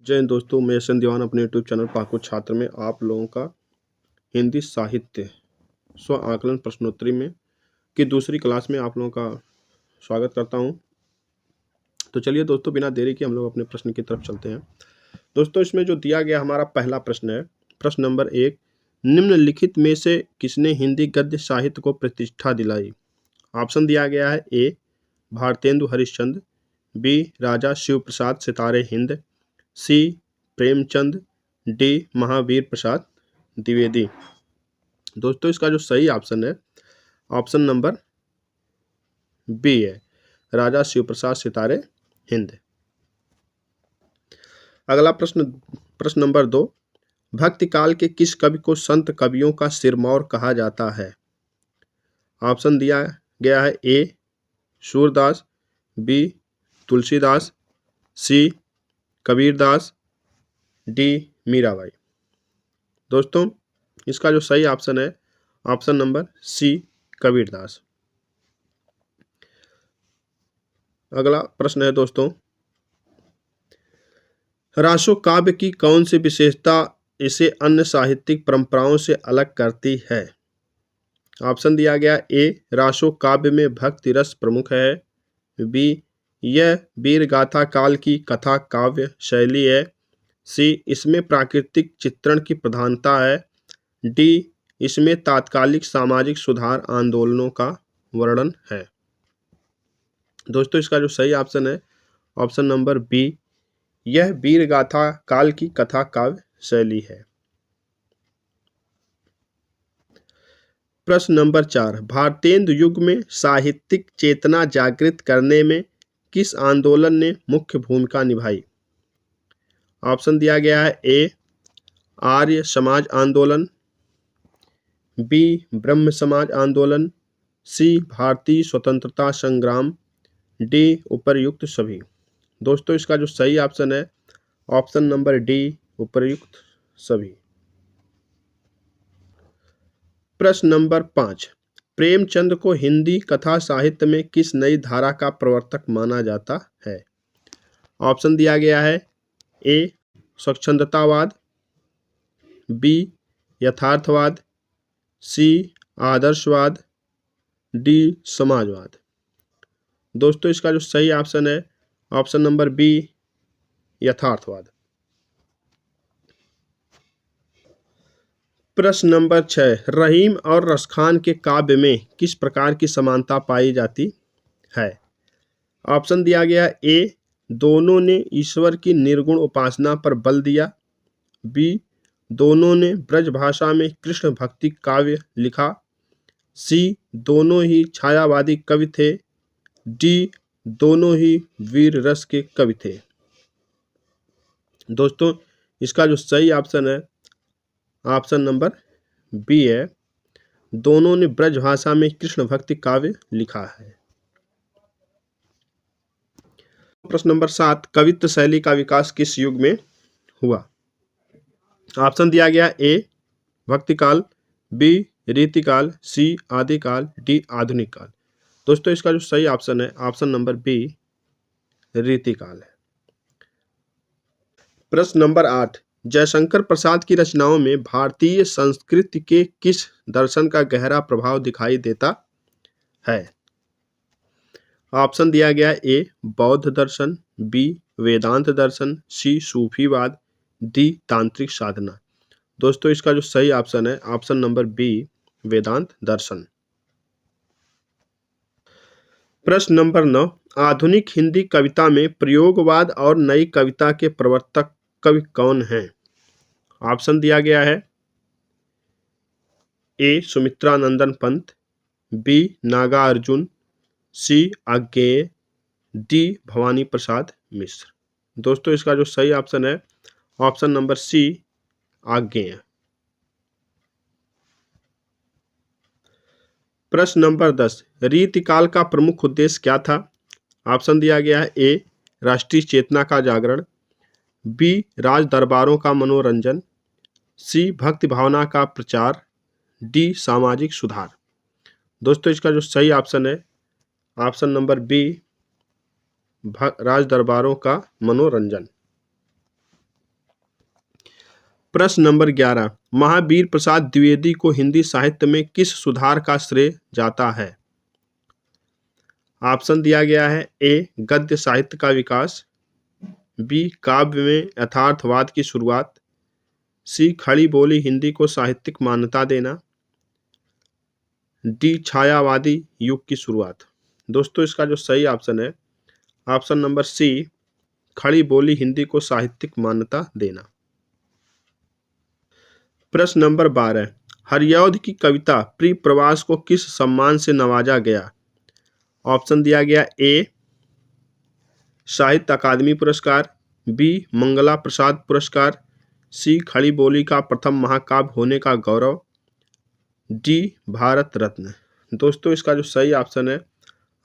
जय हिंद दोस्तों, मैं यशवंत दीवान अपने यूट्यूब चैनल पाको छात्र में आप लोगों का हिंदी साहित्य स्व आकलन प्रश्नोत्तरी में की दूसरी क्लास में आप लोगों का स्वागत करता हूं। तो चलिए दोस्तों, बिना देरी के हम लोग अपने प्रश्न की तरफ चलते हैं। दोस्तों, इसमें जो दिया गया हमारा पहला प्रश्न है, प्रश्न नंबर 1, निम्नलिखित में से किसने हिंदी गद्य साहित्य को प्रतिष्ठा दिलाई? ऑप्शन दिया गया है ए भारतेंदु हरिश्चंद्र, बी राजा शिव प्रसाद सितारे हिंद, सी प्रेमचंद, डी महावीर प्रसाद द्विवेदी। दोस्तों, इसका जो सही ऑप्शन है ऑप्शन नंबर बी है, राजा शिव प्रसाद सितारे हिंद। अगला प्रश्न नंबर 2, भक्ति काल के किस कवि को संत कवियों का सिरमौर कहा जाता है? ऑप्शन दिया गया है ए सूरदास, बी तुलसीदास, सी कबीरदास, डी मीराबाई। दोस्तों, इसका जो सही ऑप्शन है ऑप्शन नंबर सी कबीरदास। अगला प्रश्न है दोस्तों, रासो काव्य की कौन सी विशेषता इसे अन्य साहित्यिक परंपराओं से अलग करती है? ऑप्शन दिया गया ए रासो काव्य में भक्ति रस प्रमुख है, बी यह वीर गाथा काल की कथा काव्य शैली है, सी इसमें प्राकृतिक चित्रण की प्रधानता है, डी इसमें तात्कालिक सामाजिक सुधार आंदोलनों का वर्णन है। दोस्तों, इसका जो सही ऑप्शन है ऑप्शन नंबर बी, यह वीर गाथा काल की कथा काव्य शैली है। प्रश्न नंबर 4, भारतेंदु युग में साहित्यिक चेतना जागृत करने में किस आंदोलन ने मुख्य भूमिका निभाई? ऑप्शन दिया गया है ए आर्य समाज आंदोलन, बी ब्रह्म समाज आंदोलन, सी भारतीय स्वतंत्रता संग्राम, डी उपर्युक्त सभी। दोस्तों, इसका जो सही ऑप्शन है ऑप्शन नंबर डी उपर्युक्त सभी। प्रश्न नंबर 5, प्रेमचंद को हिंदी कथा साहित्य में किस नई धारा का प्रवर्तक माना जाता है? ऑप्शन दिया गया है ए स्वच्छंदतावाद, बी यथार्थवाद, सी आदर्शवाद, डी समाजवाद। दोस्तों, इसका जो सही ऑप्शन है ऑप्शन नंबर बी यथार्थवाद। प्रश्न नंबर 6, रहीम और रसखान के काव्य में किस प्रकार की समानता पाई जाती है? ऑप्शन दिया गया ए दोनों ने ईश्वर की निर्गुण उपासना पर बल दिया, बी दोनों ने ब्रज भाषा में कृष्ण भक्ति काव्य लिखा, सी दोनों ही छायावादी कवि थे, डी दोनों ही वीर रस के कवि थे। दोस्तों, इसका जो सही ऑप्शन है ऑप्शन नंबर बी है, दोनों ने ब्रज भाषा में कृष्ण भक्ति काव्य लिखा है। प्रश्न नंबर 7, कवित्व शैली का विकास किस युग में हुआ? ऑप्शन दिया गया ए भक्तिकाल, बी रीतिकाल, सी आदिकाल, डी आधुनिक काल। दोस्तों, इसका जो सही ऑप्शन है ऑप्शन नंबर बी रीतिकाल है। प्रश्न नंबर 8, जयशंकर प्रसाद की रचनाओं में भारतीय संस्कृति के किस दर्शन का गहरा प्रभाव दिखाई देता है? ऑप्शन दिया गया ए बौद्ध दर्शन, बी वेदांत दर्शन, सी सूफीवाद, डी तांत्रिक साधना। दोस्तों, इसका जो सही ऑप्शन है ऑप्शन नंबर बी वेदांत दर्शन। प्रश्न नंबर 9, आधुनिक हिंदी कविता में प्रयोगवाद और नई कविता के प्रवर्तक कवि कौन हैं? ऑप्शन दिया गया है ए सुमित्रानंदन पंत, बी नागार्जुन, सी आज्ञेय, डी भवानी प्रसाद मिश्र। दोस्तों, इसका जो सही ऑप्शन है ऑप्शन नंबर सी आज्ञेय। प्रश्न नंबर 10, रीतिकाल का प्रमुख उद्देश्य क्या था? ऑप्शन दिया गया है ए राष्ट्रीय चेतना का जागरण, बी राज दरबारों का मनोरंजन, सी भक्ति भावना का प्रचार, डी सामाजिक सुधार। दोस्तों, इसका जो सही ऑप्शन है ऑप्शन नंबर बी राज दरबारों का मनोरंजन। प्रश्न नंबर 11, महावीर प्रसाद द्विवेदी को हिंदी साहित्य में किस सुधार का श्रेय जाता है? ऑप्शन दिया गया है, ए गद्य साहित्य का विकास, बी काव्य में यथार्थवाद की शुरुआत, सी खड़ी बोली हिंदी को साहित्यिक मान्यता देना, डी छायावादी युग की शुरुआत। दोस्तों इसका जो सही ऑप्शन है ऑप्शन नंबर सी, खड़ी बोली हिंदी को साहित्यिक मान्यता देना। प्रश्न नंबर 12, हरिऔध की कविता प्रिय प्रवास को किस सम्मान से नवाजा गया? ऑप्शन दिया गया, ए साहित्य अकादमी पुरस्कार, बी मंगला प्रसाद पुरस्कार, सी खड़ी बोली का प्रथम महाकाव्य होने का गौरव, डी भारत रत्न। दोस्तों इसका जो सही ऑप्शन है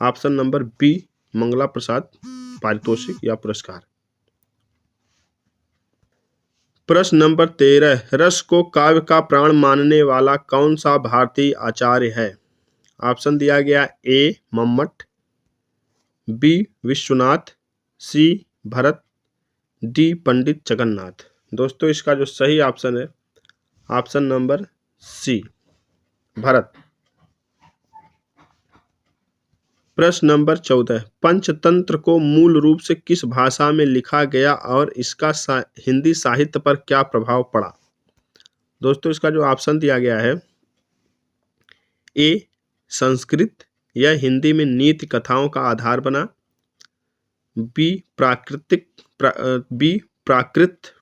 ऑप्शन नंबर बी, मंगला प्रसाद पारितोषिक या पुरस्कार। प्रश्न नंबर 13, रस को काव्य का प्राण मानने वाला कौन सा भारतीय आचार्य है? ऑप्शन दिया गया, ए मम्मट, बी विश्वनाथ, सी भरत, डी पंडित जगन्नाथ। दोस्तों इसका जो सही ऑप्शन है ऑप्शन नंबर सी, भरत। प्रश्न नंबर 14, पंचतंत्र को मूल रूप से किस भाषा में लिखा गया और इसका हिंदी साहित्य पर क्या प्रभाव पड़ा? दोस्तों इसका जो ऑप्शन दिया गया है, ए संस्कृत, यह हिंदी में नीति कथाओं का आधार बना, बी प्राकृत,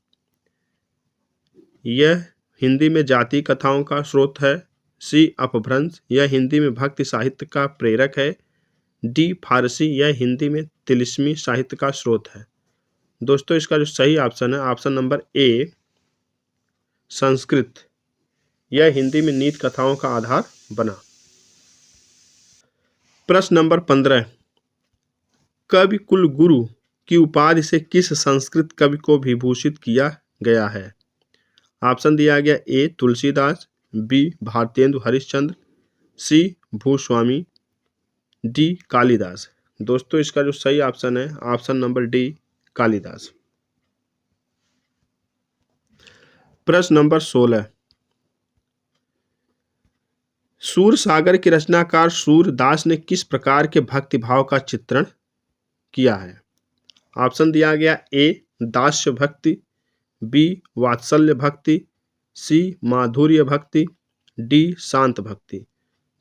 यह हिंदी में जाति कथाओं का स्रोत है, सी अपभ्रंश, यह हिंदी में भक्ति साहित्य का प्रेरक है, डी फारसी, यह हिंदी में तिलिस्मी साहित्य का स्रोत है। दोस्तों इसका जो सही ऑप्शन है ऑप्शन नंबर ए संस्कृत, यह हिंदी में नीति कथाओं का आधार बना। प्रश्न नंबर 15, कवि कुल गुरु की उपाधि से किस संस्कृत कवि को विभूषित किया गया है? ऑप्शन दिया गया, ए तुलसीदास, बी भारतेंदु हरिश्चंद्र, सी भूस्वामी, डी कालिदास। दोस्तों इसका जो सही ऑप्शन है ऑप्शन नंबर डी कालिदास। प्रश्न नंबर 16, सूरसागर के रचनाकार सूरदास ने किस प्रकार के भक्तिभाव का चित्रण किया है? ऑप्शन दिया गया, ए दास्य भक्ति, बी वात्सल्य भक्ति, सी माधुर्य भक्ति, डी शांत भक्ति।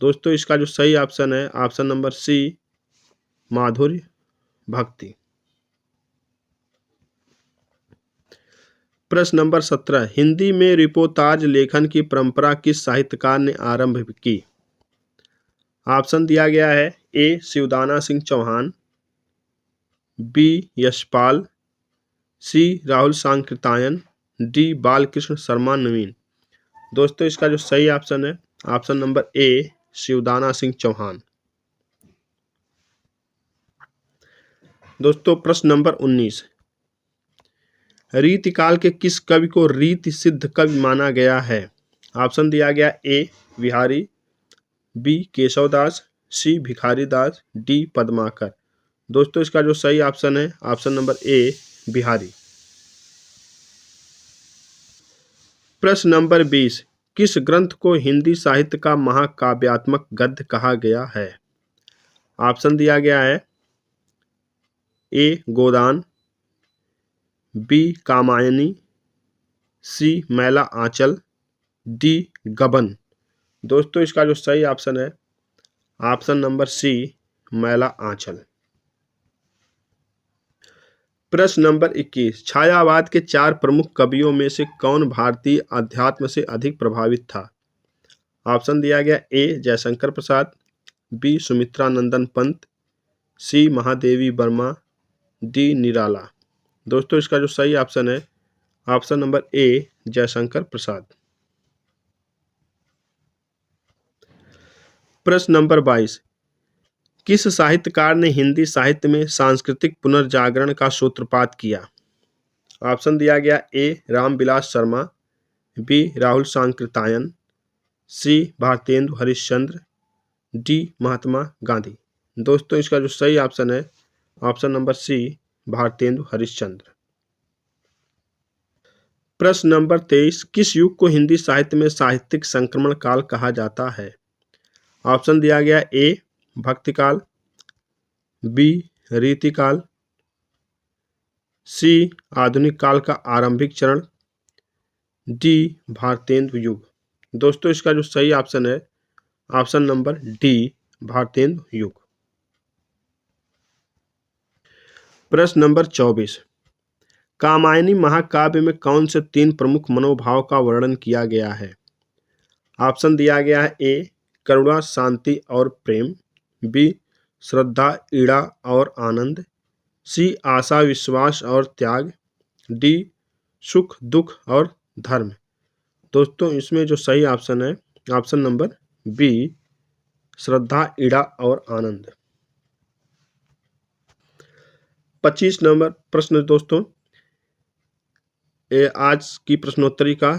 दोस्तों इसका जो सही ऑप्शन है ऑप्शन नंबर सी माधुर्य भक्ति। प्रश्न नंबर 17, हिंदी में रिपोर्टाज लेखन की परंपरा किस साहित्यकार ने आरंभ की? ऑप्शन दिया गया है, A Shivdan Singh Chauhan, B Yashpal, C Rahul Sankrityayan, D Balkrishna Sharma Naveen. दोस्तों इसका जो सही ऑप्शन है option number A Shivdan Singh Chauhan. दोस्तों प्रश्न नंबर 19, रीतिकाल के किस कवि को रीति सिद्ध कवि माना गया है? ऑप्शन दिया गया, ए बिहारी, बी केशवदास, सी भिखारी दास, डी पद्माकर। दोस्तों इसका जो सही ऑप्शन है ऑप्शन नंबर ए बिहारी। प्रश्न नंबर 20, किस ग्रंथ को हिंदी साहित्य का महाकाव्यात्मक गद्य कहा गया है? ऑप्शन दिया गया है, ए गोदान, बी कामायनी, सी मैला आंचल, डी गबन। दोस्तों इसका जो सही ऑप्शन है ऑप्शन नंबर सी मैला आंचल। प्रश्न नंबर 21, छायावाद के 4 प्रमुख कवियों में से कौन भारतीय अध्यात्म से अधिक प्रभावित था? ऑप्शन दिया गया, ए जयशंकर प्रसाद, बी सुमित्रा नंदन पंत, सी महादेवी वर्मा, डी निराला। दोस्तों इसका जो सही ऑप्शन है ऑप्शन नंबर ए जयशंकर प्रसाद। प्रश्न नंबर 22, किस साहित्यकार ने हिंदी साहित्य में सांस्कृतिक पुनर्जागरण का सूत्रपात किया? ऑप्शन दिया गया, A Ramvilas Sharma, B Rahul Sankrityayan, C Bharatendu Harishchandra, D Mahatma Gandhi. दोस्तों इसका जो सही ऑप्शन है option number C Bharatendu Harishchandra. प्रश्न नंबर 23, किस युग को हिंदी साहित्य में साहित्यिक संक्रमण काल कहा जाता है? ऑप्शन दिया गया ए भक्ति काल, बी रीति काल, सी आधुनिक काल का आरंभिक चरण, डी भारतेंदु युग। दोस्तों इसका जो सही ऑप्शन है ऑप्शन नंबर डी भारतेंदु युग। प्रश्न नंबर 24, कामायनी महाकाव्य में कौन से 3 प्रमुख मनोभाव का वर्णन किया गया है? ऑप्शन दिया गया है ए करुणा शांति और प्रेम, बी श्रद्धा ईड़ा और आनंद, सी आशा विश्वास और त्याग, डी सुख दुख और धर्म। दोस्तों इसमें जो सही ऑप्शन है ऑप्शन नंबर बी श्रद्धा ईड़ा और आनंद। 25 नंबर प्रश्न दोस्तों, आज की प्रश्नोत्तरी का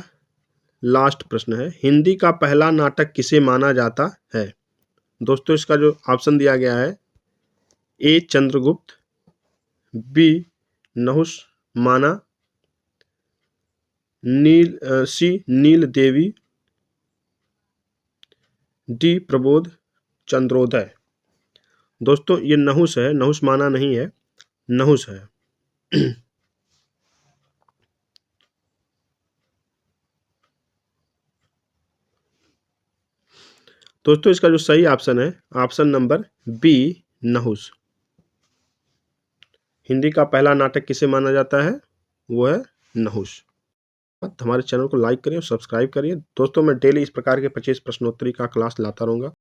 लास्ट प्रश्न है, हिंदी का पहला नाटक किसे माना जाता है? दोस्तों इसका जो ऑप्शन दिया गया है ए चंद्रगुप्त, बी नहुष माना, सी नील देवी, डी प्रबोध चंद्रोदय। दोस्तों ये नहुष है, नहुष माना नहीं है, नहुष है। दोस्तों इसका जो सही ऑप्शन है option number B Nahush. Hindi का पहला नाटक किसे माना जाता है? वो है नहुष। हमारे चैनल को लाइक करिए और सब्सक्राइब करिए। दोस्तों मैं डेली इस प्रकार के 25 प्रश्नोत्तरी का क्लास लाता रहूँगा।